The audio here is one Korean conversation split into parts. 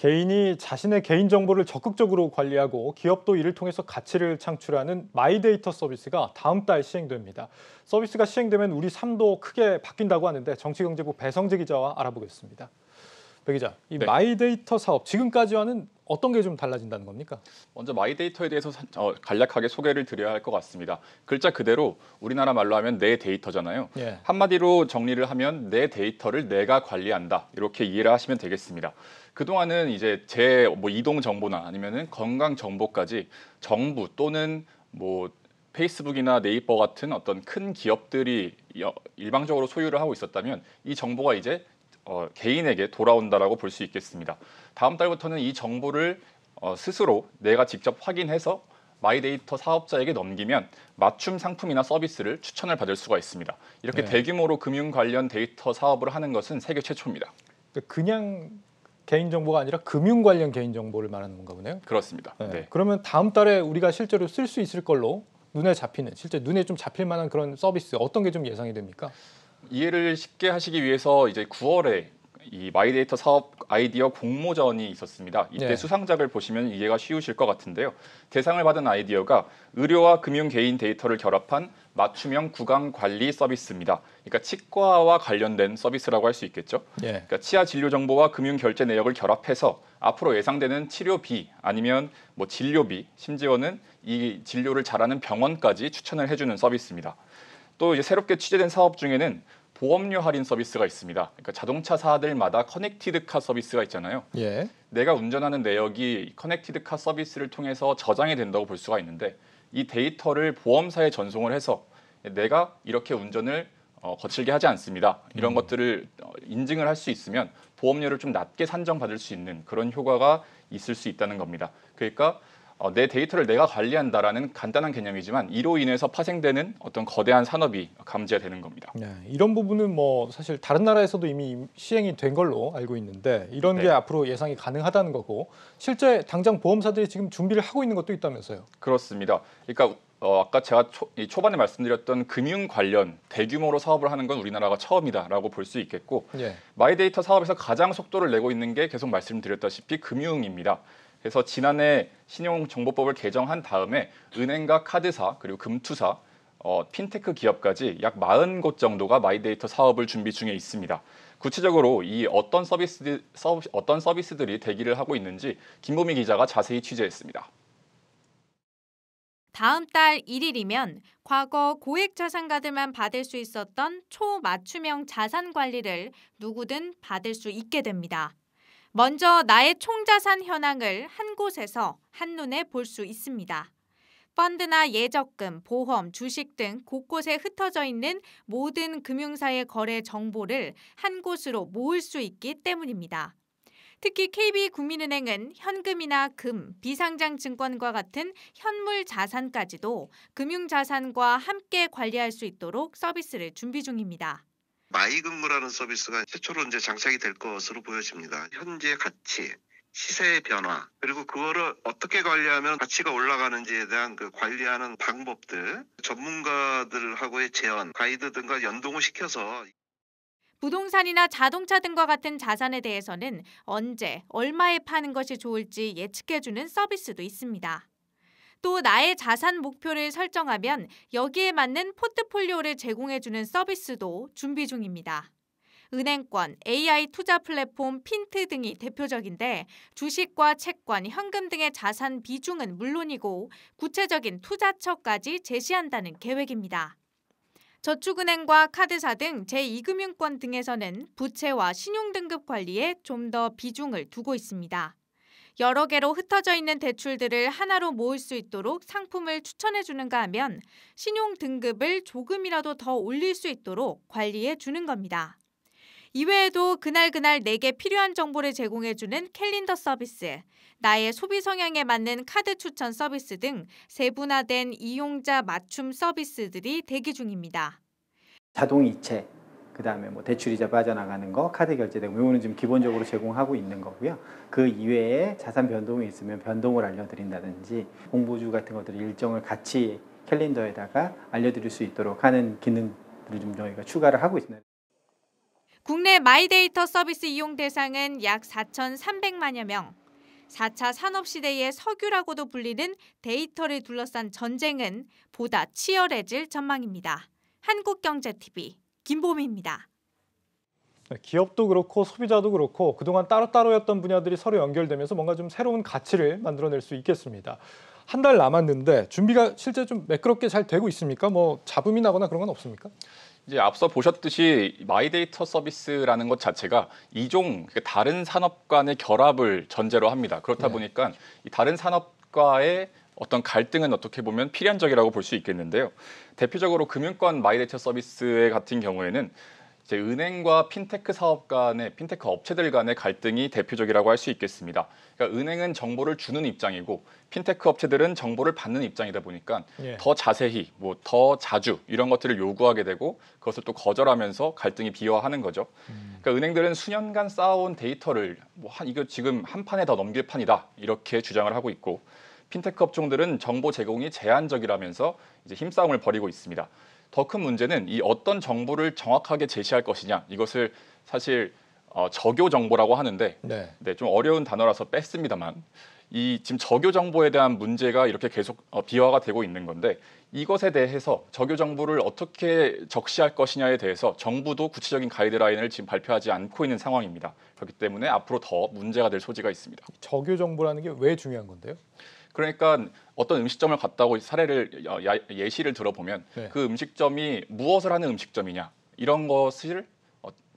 개인이 자신의 개인정보를 적극적으로 관리하고 기업도 이를 통해서 가치를 창출하는 마이데이터 서비스가 다음 달 시행됩니다. 서비스가 시행되면 우리 삶도 크게 바뀐다고 하는데 정치경제부 배성재 기자와 알아보겠습니다. 배 기자, 이 네. 마이데이터 사업 지금까지와는 어떤 게 좀 달라진다는 겁니까? 먼저 마이데이터에 대해서 간략하게 소개를 드려야 할 것 같습니다. 글자 그대로 우리나라 말로 하면 내 데이터잖아요. 예. 한마디로 정리를 하면 내 데이터를 내가 관리한다. 이렇게 이해를 하시면 되겠습니다. 그동안은 이제 제 이동 정보나 아니면은 건강 정보까지 정부 또는 페이스북이나 네이버 같은 어떤 큰 기업들이 일방적으로 소유를 하고 있었다면 이 정보가 이제 개인에게 돌아온다라고 볼 수 있겠습니다. 다음 달부터는 이 정보를 스스로 내가 직접 확인해서 마이데이터 사업자에게 넘기면 맞춤 상품이나 서비스를 추천을 받을 수가 있습니다. 이렇게 네. 대규모로 금융 관련 데이터 사업을 하는 것은 세계 최초입니다. 그냥 개인정보가 아니라 금융 관련 개인정보를 말하는 건가 보네요. 그렇습니다. 네. 네. 그러면 다음 달에 우리가 실제로 쓸 수 있을 걸로 눈에 잡히는, 실제 눈에 좀 잡힐 만한 그런 서비스 어떤 게 좀 예상이 됩니까? 이해를 쉽게 하시기 위해서 이제 9월에 이 마이데이터 사업 아이디어 공모전이 있었습니다. 이때 네. 수상작을 보시면 이해가 쉬우실 것 같은데요. 대상을 받은 아이디어가 의료와 금융 개인 데이터를 결합한 맞춤형 구강 관리 서비스입니다. 그러니까 치과와 관련된 서비스라고 할 수 있겠죠. 예. 그러니까 치아 진료 정보와 금융 결제 내역을 결합해서 앞으로 예상되는 치료비 아니면 진료비, 심지어는 이 진료를 잘하는 병원까지 추천을 해주는 서비스입니다. 또 이제 새롭게 취재된 사업 중에는 보험료 할인 서비스가 있습니다. 그러니까 자동차사들마다 커넥티드카 서비스가 있잖아요. 예. 내가 운전하는 내역이 커넥티드카 서비스를 통해서 저장이 된다고 볼 수가 있는데 이 데이터를 보험사에 전송을 해서 내가 이렇게 운전을 거칠게 하지 않습니다. 이런 것들을 인증을 할 수 있으면 보험료를 좀 낮게 산정받을 수 있는 그런 효과가 있을 수 있다는 겁니다. 그러니까 내 데이터를 내가 관리한다라는 간단한 개념이지만 이로 인해서 파생되는 어떤 거대한 산업이 감지가 되는 겁니다. 네, 이런 부분은 사실 다른 나라에서도 이미 시행이 된 걸로 알고 있는데 이런 게 네. 앞으로 예상이 가능하다는 거고 실제 당장 보험사들이 지금 준비를 하고 있는 것도 있다면서요. 그렇습니다. 그러니까 아까 제가 초반에 말씀드렸던 금융 관련 대규모로 사업을 하는 건 우리나라가 처음이다라고 볼 수 있겠고 예. 마이데이터 사업에서 가장 속도를 내고 있는 게 계속 말씀드렸다시피 금융입니다. 그래서 지난해 신용정보법을 개정한 다음에 은행과 카드사 그리고 금투사, 핀테크 기업까지 약 40곳 정도가 마이데이터 사업을 준비 중에 있습니다. 구체적으로 이 어떤 서비스들이 대기를 하고 있는지 김보미 기자가 자세히 취재했습니다. 다음 달 1일이면 과거 고액 자산가들만 받을 수 있었던 초맞춤형 자산 관리를 누구든 받을 수 있게 됩니다. 먼저 나의 총자산 현황을 한 곳에서 한눈에 볼 수 있습니다. 펀드나 예적금, 보험, 주식 등 곳곳에 흩어져 있는 모든 금융사의 거래 정보를 한 곳으로 모을 수 있기 때문입니다. 특히 KB국민은행은 현금이나 금, 비상장 증권과 같은 현물 자산까지도 금융자산과 함께 관리할 수 있도록 서비스를 준비 중입니다. 마이근무라는 서비스가 최초로 이제 장착이 될 것으로 보여집니다. 현재 가치, 시세의 변화, 그리고 그거를 어떻게 관리하면 가치가 올라가는지에 대한 그 관리하는 방법들, 전문가들하고의 제안, 가이드 등과 연동을 시켜서 부동산이나 자동차 등과 같은 자산에 대해서는 언제, 얼마에 파는 것이 좋을지 예측해주는 서비스도 있습니다. 또 나의 자산 목표를 설정하면 여기에 맞는 포트폴리오를 제공해주는 서비스도 준비 중입니다. 은행권, AI 투자 플랫폼 핀트 등이 대표적인데 주식과 채권, 현금 등의 자산 비중은 물론이고 구체적인 투자처까지 제시한다는 계획입니다. 저축은행과 카드사 등 제2금융권 등에서는 부채와 신용등급 관리에 좀 더 비중을 두고 있습니다. 여러 개로 흩어져 있는 대출들을 하나로 모을 수 있도록 상품을 추천해 주는가 하면 신용등급을 조금이라도 더 올릴 수 있도록 관리해 주는 겁니다. 이외에도 그날 내게 필요한 정보를 제공해주는 캘린더 서비스, 나의 소비 성향에 맞는 카드 추천 서비스 등 세분화된 이용자 맞춤 서비스들이 대기 중입니다. 자동이체, 그다음에 대출이자 빠져나가는 거, 카드 결제 등 이거는 지금 기본적으로 제공하고 있는 거고요. 그 이외에 자산 변동이 있으면 변동을 알려드린다든지 공보주 같은 것들을 일정을 같이 캘린더에다가 알려드릴 수 있도록 하는 기능들을 좀 저희가 추가를 하고 있습니다. 국내 마이데이터 서비스 이용 대상은 약 4,300만여 명. 4차 산업시대의 석유라고도 불리는 데이터를 둘러싼 전쟁은 보다 치열해질 전망입니다. 한국경제TV 김보미입니다. 기업도 그렇고 소비자도 그렇고 그동안 따로따로였던 분야들이 서로 연결되면서 뭔가 좀 새로운 가치를 만들어낼 수 있겠습니다. 한 달 남았는데 준비가 실제 좀 매끄럽게 잘 되고 있습니까? 뭐 잡음이 나거나 그런 건 없습니까? 이제 앞서 보셨듯이 마이데이터 서비스라는 것 자체가 이종 다른 산업 간의 결합을 전제로 합니다. 그렇다 보니까 이 다른 산업과의 어떤 갈등은 어떻게 보면 필연적이라고 볼 수 있겠는데요. 대표적으로 금융권 마이데이터 서비스 같은 경우에는 이제 은행과 핀테크 사업 간의 핀테크 업체들 간의 갈등이 대표적이라고 할 수 있겠습니다. 그러니까 은행은 정보를 주는 입장이고 핀테크 업체들은 정보를 받는 입장이다 보니까 더 자세히, 뭐 더 자주 이런 것들을 요구하게 되고 그것을 또 거절하면서 갈등이 비화하는 거죠. 그러니까 은행들은 수년간 쌓아온 데이터를 이거 지금 한 판에 더 넘길 판이다 이렇게 주장을 하고 있고 핀테크 업종들은 정보 제공이 제한적이라면서 이제 힘싸움을 벌이고 있습니다. 더 큰 문제는 이 어떤 정보를 정확하게 제시할 것이냐 이것을 사실 저교 정보라고 하는데 좀 어려운 단어라서 뺐습니다만 이 지금 저교 정보에 대한 문제가 이렇게 계속 비화가 되고 있는 건데 이것에 대해서 저교 정보를 어떻게 적시할 것이냐에 대해서 정부도 구체적인 가이드라인을 지금 발표하지 않고 있는 상황입니다. 그렇기 때문에 앞으로 더 문제가 될 소지가 있습니다. 저교 정보라는 게 왜 중요한 건데요? 그러니까 어떤 음식점을 갔다고 사례를 예시를 들어보면 그 음식점이 무엇을 하는 음식점이냐 이런 것을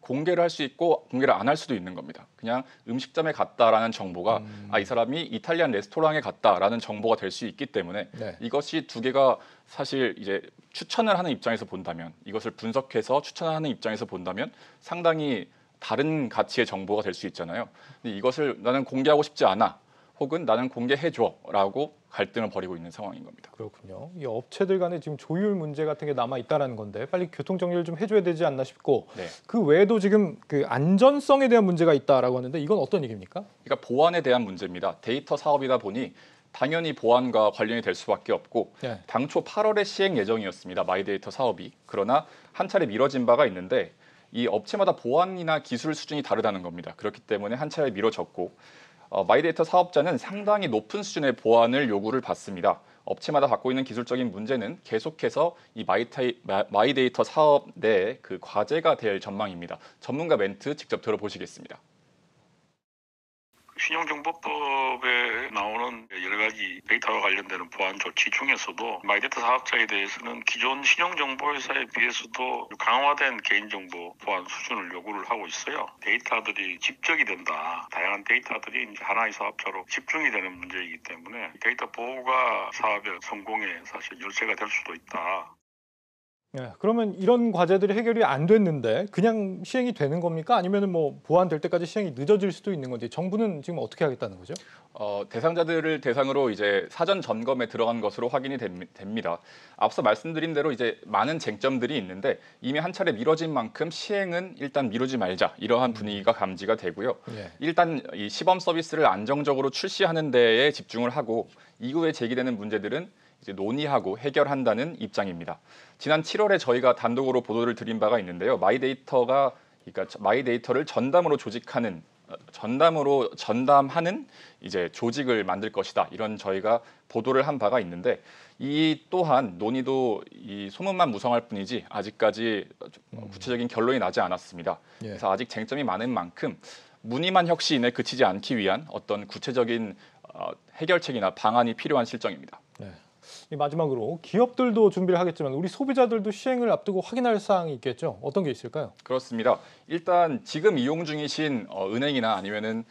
공개를 할 수 있고 공개를 안 할 수도 있는 겁니다. 그냥 음식점에 갔다라는 정보가 이 사람이 이탈리안 레스토랑에 갔다라는 정보가 될 수 있기 때문에 이것이 두 개가 사실 이제 추천을 하는 입장에서 본다면 이것을 분석해서 추천하는 입장에서 본다면 상당히 다른 가치의 정보가 될 수 있잖아요. 근데 이것을 나는 공개하고 싶지 않아. 혹은 나는 공개해줘라고 갈등을 벌이고 있는 상황인 겁니다. 그렇군요. 이 업체들 간에 지금 조율 문제 같은 게 남아 있다는 건데 빨리 교통 정리를 좀 해줘야 되지 않나 싶고 그 외에도 지금 그 안전성에 대한 문제가 있다라고 하는데 이건 어떤 얘기입니까? 그러니까 보안에 대한 문제입니다. 데이터 사업이다 보니 당연히 보안과 관련이 될 수밖에 없고 당초 8월에 시행 예정이었습니다. 마이데이터 사업이. 그러나 한 차례 미뤄진 바가 있는데 이 업체마다 보안이나 기술 수준이 다르다는 겁니다. 그렇기 때문에 한 차례 미뤄졌고 마이데이터 사업자는 상당히 높은 수준의 보안을 요구를 받습니다. 업체마다 갖고 있는 기술적인 문제는 계속해서 이 마이데이터 사업 내 그 과제가 될 전망입니다. 전문가 멘트 직접 들어보시겠습니다. 신용정보법에 나오는 여러 가지 데이터와 관련되는 보안 조치 중에서도 마이데이터 사업자에 대해서는 기존 신용정보회사에 비해서도 강화된 개인정보 보안 수준을 요구를 하고 있어요. 데이터들이 집적이 된다. 다양한 데이터들이 이제 하나의 사업자로 집중이 되는 문제이기 때문에 데이터 보호가 사업의 성공에 사실 열쇠가 될 수도 있다. 그러면 이런 과제들이 해결이 안 됐는데 그냥 시행이 되는 겁니까? 아니면 뭐 보완될 때까지 시행이 늦어질 수도 있는 건지 정부는 지금 어떻게 하겠다는 거죠? 대상자들을 대상으로 이제 사전 점검에 들어간 것으로 확인이 됩니다. 앞서 말씀드린 대로 이제 많은 쟁점들이 있는데 이미 한 차례 미뤄진 만큼 시행은 일단 미루지 말자 이러한 분위기가 감지가 되고요. 일단 이 시범 서비스를 안정적으로 출시하는 데에 집중을 하고 이후에 제기되는 문제들은 이제 논의하고 해결한다는 입장입니다. 지난 7월에 저희가 단독으로 보도를 드린 바가 있는데요. 그러니까 마이데이터를 전담으로 전담하는 이제 조직을 만들 것이다. 이런 저희가 보도를 한 바가 있는데 이 또한 논의도 이 소문만 무성할 뿐이지 아직까지 구체적인 결론이 나지 않았습니다. 그래서 아직 쟁점이 많은 만큼 무늬만 혁신에 그치지 않기 위한 어떤 구체적인 해결책이나 방안이 필요한 실정입니다. 마지막으로 기업들도 준비를 하겠지만 우리 소비자들도 시행을 앞두고 확인할 사항이 있겠죠. 어떤 게 있을까요? 그렇습니다. 일단 지금 이용 중이신 은행이나 아니면은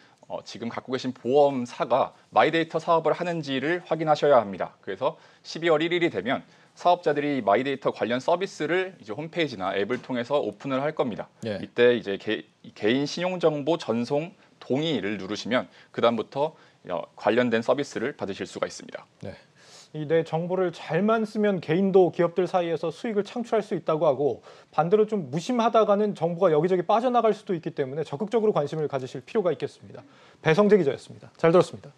지금 갖고 계신 보험사가 마이데이터 사업을 하는지를 확인하셔야 합니다. 그래서 12월 1일이 되면 사업자들이 마이데이터 관련 서비스를 이제 홈페이지나 앱을 통해서 오픈을 할 겁니다. 이때 이제 개인 신용정보 전송 동의를 누르시면 그다음부터 관련된 서비스를 받으실 수가 있습니다. 이 내 정보를 잘만 쓰면 개인도 기업들 사이에서 수익을 창출할 수 있다고 하고 반대로 좀 무심하다가는 정보가 여기저기 빠져나갈 수도 있기 때문에 적극적으로 관심을 가지실 필요가 있겠습니다. 배성재 기자였습니다. 잘 들었습니다.